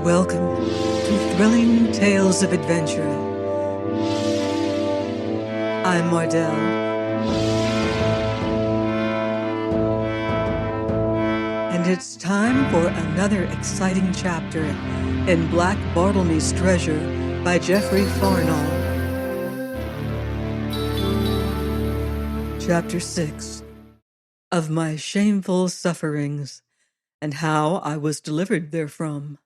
Welcome to Thrilling Tales of Adventure. I'm Mardell, and it's time for another exciting chapter in Black Bartlemy's Treasure by Geoffrey Farnall. Chapter 6 of My Shameful Sufferings, and How I Was Delivered Therefrom.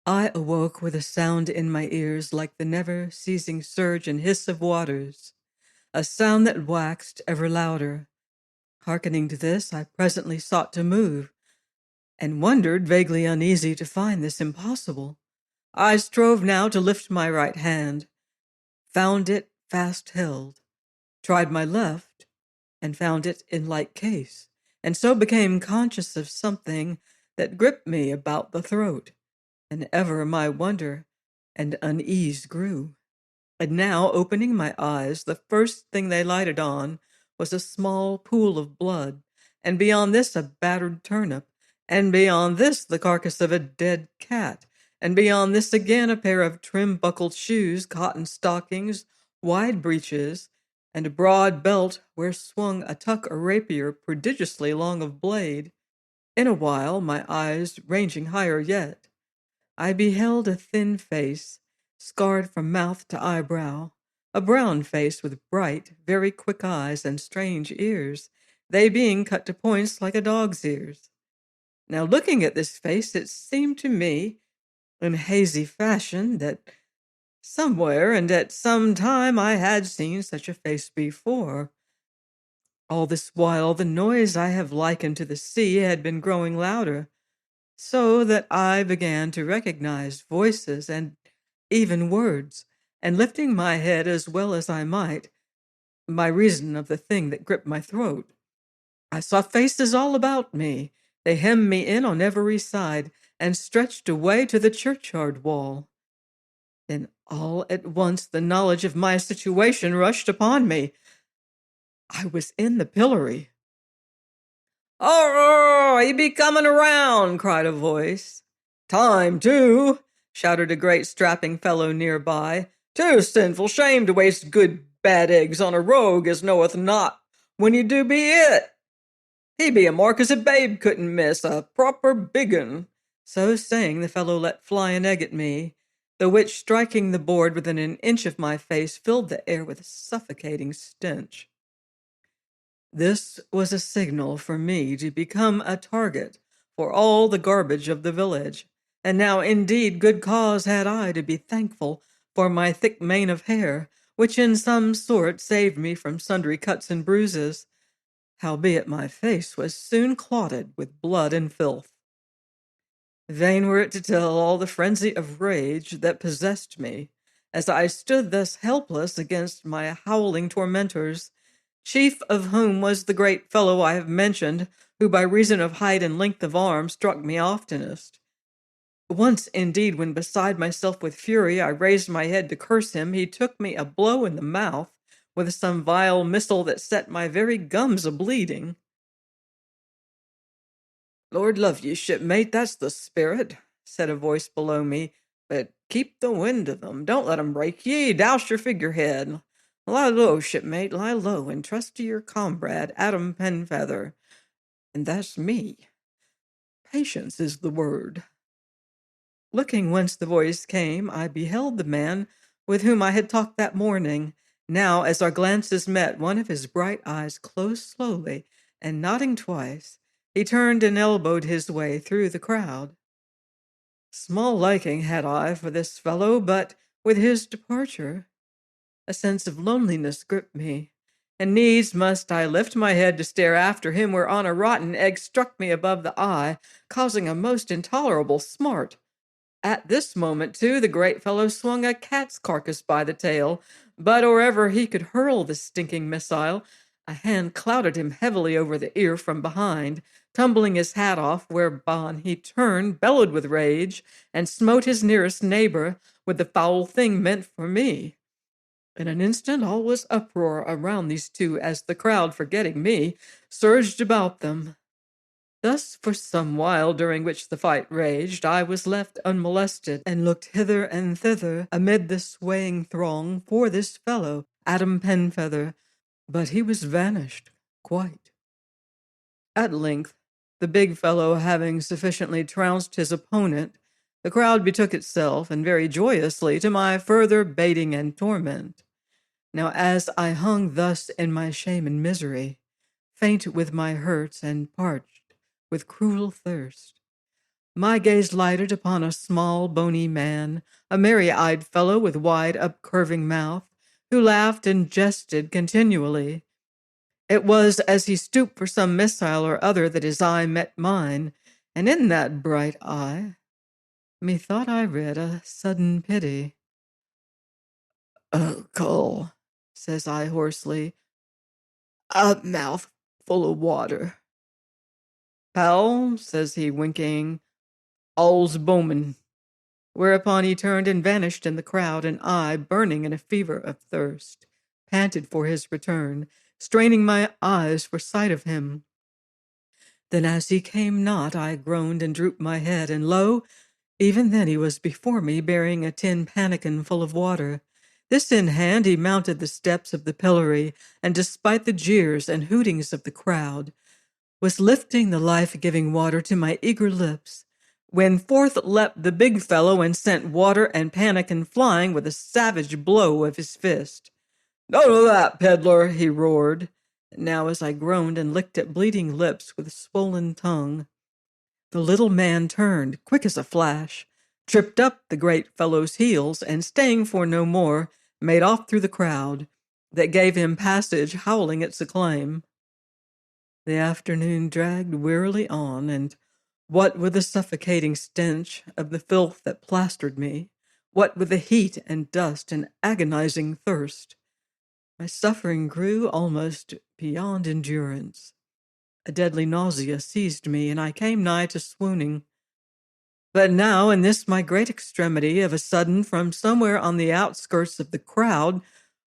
I awoke with a sound in my ears like the never-ceasing surge and hiss of waters, a sound that waxed ever louder. Hearkening to this, I presently sought to move, and wondered, vaguely uneasy, to find this impossible. I strove now to lift my right hand, found it fast held, tried my left, and found it in like case, and so became conscious of something that gripped me about the throat. And ever my wonder and unease grew. And now, opening my eyes, the first thing they lighted on was a small pool of blood, and beyond this a battered turnip, and beyond this the carcass of a dead cat, and beyond this again a pair of trim-buckled shoes, cotton stockings, wide breeches, and a broad belt where swung a tuck or rapier prodigiously long of blade. In a while, my eyes ranging higher yet, I beheld a thin face, scarred from mouth to eyebrow, a brown face with bright, very quick eyes and strange ears, they being cut to points like a dog's ears. Now, looking at this face, it seemed to me, in hazy fashion, that somewhere and at some time I had seen such a face before. All this while the noise I have likened to the sea had been growing louder, so that I began to recognize voices and even words, and lifting my head as well as I might, by reason of the thing that gripped my throat, I saw faces all about me. They hemmed me in on every side, and stretched away to the churchyard wall. Then all at once the knowledge of my situation rushed upon me. I was in the pillory. "Oh, he be coming around!" cried a voice. "Time, too!" shouted a great strapping fellow near by. "Too sinful shame to waste good bad eggs on a rogue as knoweth not when you do be it. He be a mark as a babe couldn't miss, a proper big un." So saying, the fellow let fly an egg at me, the which, striking the board within an inch of my face, filled the air with a suffocating stench. This was a signal for me to become a target for all the garbage of the village, and now indeed good cause had I to be thankful for my thick mane of hair, which in some sort saved me from sundry cuts and bruises, howbeit my face was soon clotted with blood and filth. Vain were it to tell all the frenzy of rage that possessed me, as I stood thus helpless against my howling tormentors, chief of whom was the great fellow I have mentioned, who by reason of height and length of arm struck me oftenest. Once, indeed, when beside myself with fury, I raised my head to curse him, he took me a blow in the mouth with some vile missile that set my very gums a-bleeding. "Lord love you, shipmate, that's the spirit," said a voice below me, "but keep the wind of them. Don't let 'em break ye. Douse your figurehead. Lie low, shipmate, lie low, and trust to your comrade, Adam Penfeather. And that's me. Patience is the word." Looking whence the voice came, I beheld the man with whom I had talked that morning. Now, as our glances met, one of his bright eyes closed slowly, and nodding twice, he turned and elbowed his way through the crowd. Small liking had I for this fellow, but with his departure, a sense of loneliness gripped me, and needs must I lift my head to stare after him, whereon a rotten egg struck me above the eye, causing a most intolerable smart. At this moment, too, the great fellow swung a cat's carcass by the tail, but or ever he could hurl the stinking missile, a hand clouted him heavily over the ear from behind, tumbling his hat off, whereupon he turned, bellowed with rage, and smote his nearest neighbor with the foul thing meant for me. In an instant all was uproar around these two, as the crowd, forgetting me, surged about them. Thus, for some while during which the fight raged, I was left unmolested, and looked hither and thither amid the swaying throng for this fellow, Adam Penfeather, but he was vanished quite. At length, the big fellow having sufficiently trounced his opponent, the crowd betook itself, and very joyously, to my further baiting and torment. Now, as I hung thus in my shame and misery, faint with my hurts and parched with cruel thirst, my gaze lighted upon a small, bony man, a merry-eyed fellow with wide up-curving mouth, who laughed and jested continually. It was as he stooped for some missile or other that his eye met mine, and in that bright eye, methought I read a sudden pity. "Oh, Cole," says I hoarsely, "a mouth full of water." "Pal," says he, winking, "all's Bowman." Whereupon he turned and vanished in the crowd, and I, burning in a fever of thirst, panted for his return, straining my eyes for sight of him. Then as he came not, I groaned and drooped my head, and lo, even then he was before me, bearing a tin pannikin full of water. This in hand, he mounted the steps of the pillory, and despite the jeers and hootings of the crowd, was lifting the life-giving water to my eager lips, when forth leapt the big fellow and sent water and pannikin flying with a savage blow of his fist. "None of that, peddler," he roared. Now as I groaned and licked at bleeding lips with swollen tongue, the little man turned, quick as a flash, tripped up the great fellow's heels, and staying for no more, made off through the crowd, that gave him passage, howling its acclaim. The afternoon dragged wearily on, and what with the suffocating stench of the filth that plastered me, what with the heat and dust and agonizing thirst, my suffering grew almost beyond endurance. A deadly nausea seized me, and I came nigh to swooning. But now, in this my great extremity, of a sudden, from somewhere on the outskirts of the crowd,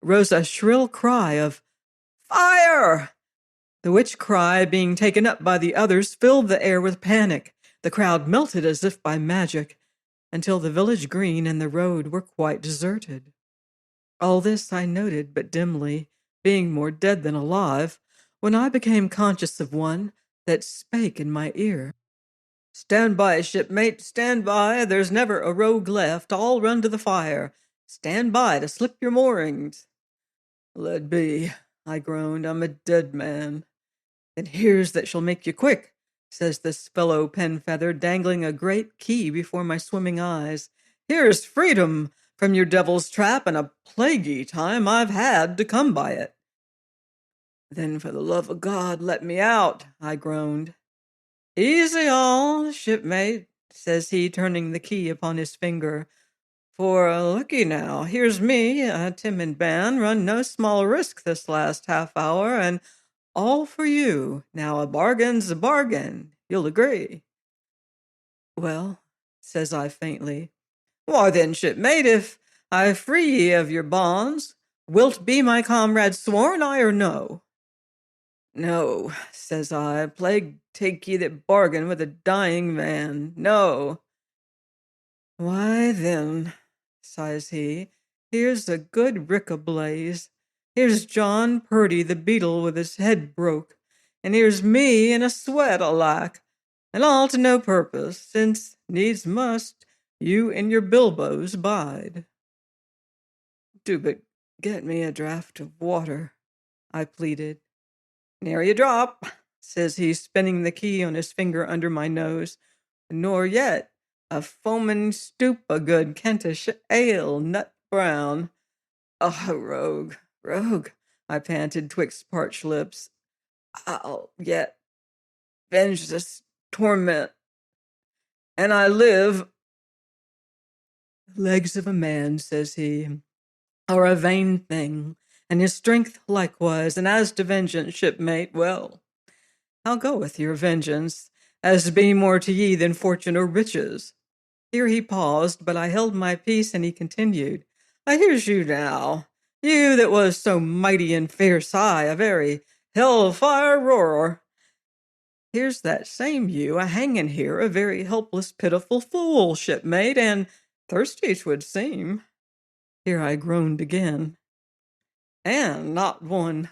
rose a shrill cry of "Fire!" The which cry, being taken up by the others, filled the air with panic. The crowd melted as if by magic, until the village green and the road were quite deserted. All this I noted but dimly, being more dead than alive, when I became conscious of one that spake in my ear. "Stand by, shipmate, stand by, there's never a rogue left, all run to the fire. Stand by to slip your moorings." "Let be," I groaned, "I'm a dead man." "Then here's that shall make you quick," says this fellow Penfeather, dangling a great key before my swimming eyes. "Here's freedom from your devil's trap, and a plaguey time I've had to come by it." "Then for the love of God, let me out," I groaned. "Easy all, shipmate," says he, turning the key upon his finger. "For looky now, here's me, a timid man, run no small risk this last half hour, and all for you. Now a bargain's a bargain, you'll agree." "Well," says I faintly. "Why then, shipmate, if I free ye of your bonds, wilt be my comrade sworn, aye or no?" "No," says I, "plague take ye that bargain with a dying man, no." "Why then," sighs he, "here's a good rick ablaze. Here's John Purdy the beadle with his head broke, and here's me in a sweat, alack, and all to no purpose, since needs must you in your bilboes bide." "Do but get me a draught of water," I pleaded. "Nary a drop," says he, spinning the key on his finger under my nose, "nor yet a foaming stoup o' good Kentish ale, nut brown." "Oh, rogue," I panted twixt parched lips. "I'll yet venge this torment, and I live." "Legs of a man," says he, "are a vain thing, and his strength likewise, and as to vengeance, shipmate, well, how goeth your vengeance, as be more to ye than fortune or riches?" Here he paused, but I held my peace, and he continued, "I hears you now, you that was so mighty and fierce, aye, a very hell-fire roarer." Here's that same you a-hanging here, a very helpless, pitiful fool, shipmate, and thirsty 'twould seem. Here I groaned again. And not one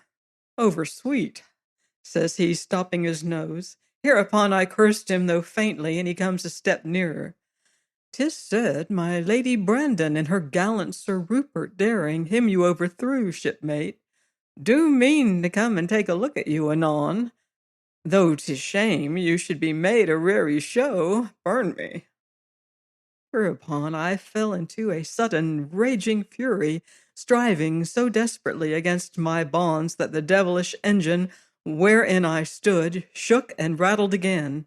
over-sweet, says he, stopping his nose. Hereupon I cursed him, though faintly, and he comes a step nearer. 'Tis said my Lady Brandon and her gallant Sir Rupert Daring, him you overthrew, shipmate, do mean to come and take a look at you anon, though 'tis shame you should be made a raree show, burn me. Whereupon I fell into a sudden raging fury, striving so desperately against my bonds that the devilish engine wherein I stood shook and rattled again.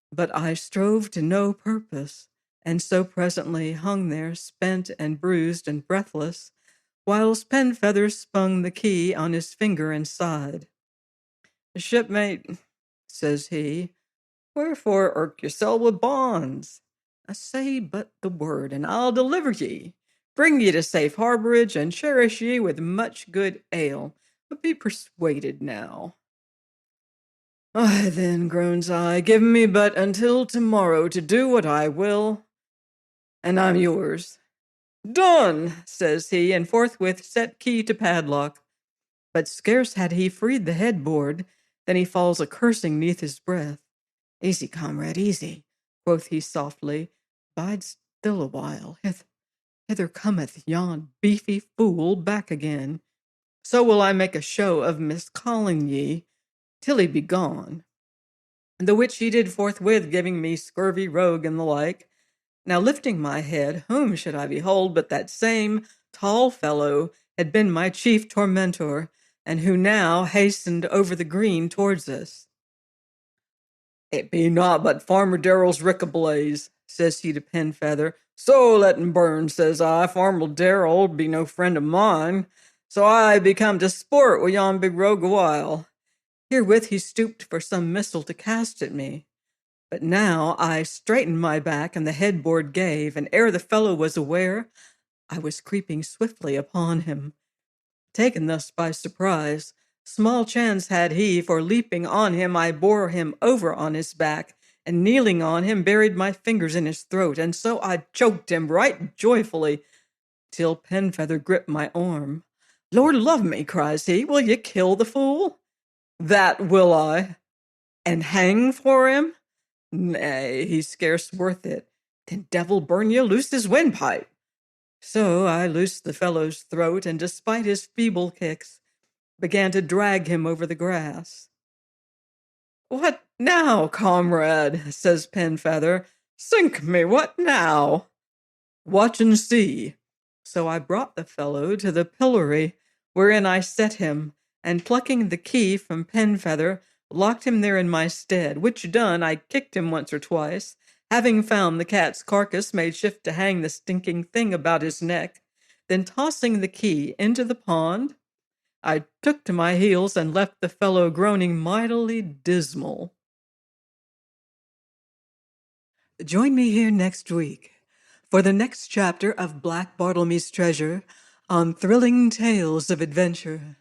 But I strove to no purpose, and so presently hung there spent and bruised and breathless, whilst Penfeather spun the key on his finger and sighed. Shipmate, says he, wherefore irk yourself with bonds? Say but the word, and I'll deliver ye, bring ye to safe harborage, and cherish ye with much good ale. But be persuaded now. Ay, then, groans I, give me but until tomorrow to do what I will, and I'm yours. Done, says he, and forthwith set key to padlock. But scarce had he freed the headboard, than he falls a-cursing neath his breath. Easy, comrade, easy, quoth he softly. Bide still a while. Hither cometh yon beefy fool back again. So will I make a show of miscalling ye, till he be gone. The which he did forthwith, giving me scurvy rogue and the like. Now lifting my head, whom should I behold but that same tall fellow had been my chief tormentor, and who now hastened over the green towards us. It be naught but Farmer Darrell's rick-a-blaze, says he to Penfeather. So let him burn, says I. Farmer Darrell be no friend of mine, so I be come to sport with yon big rogue a while. Herewith he stooped for some missile to cast at me. But now I straightened my back, and the headboard gave, and ere the fellow was aware, I was creeping swiftly upon him. Taken thus by surprise, small chance had he, for leaping on him, I bore him over on his back, and kneeling on him, buried my fingers in his throat, and so I choked him right joyfully, till Penfeather gripped my arm. Lord love me, cries he, will ye kill the fool? That will I. And hang for him? Nay, he's scarce worth it. Then devil burn you, loose his windpipe. So I loosed the fellow's throat, and despite his feeble kicks, began to drag him over the grass. What now, comrade? Says Penfeather. Sink me, what now? Watch and see. So I brought the fellow to the pillory, wherein I set him, and plucking the key from Penfeather, locked him there in my stead, which done, I kicked him once or twice, having found the cat's carcass, made shift to hang the stinking thing about his neck. Then tossing the key into the pond, I took to my heels and left the fellow groaning mightily dismal. Join me here next week for the next chapter of Black Bartlemy's Treasure on thrilling tales of adventure.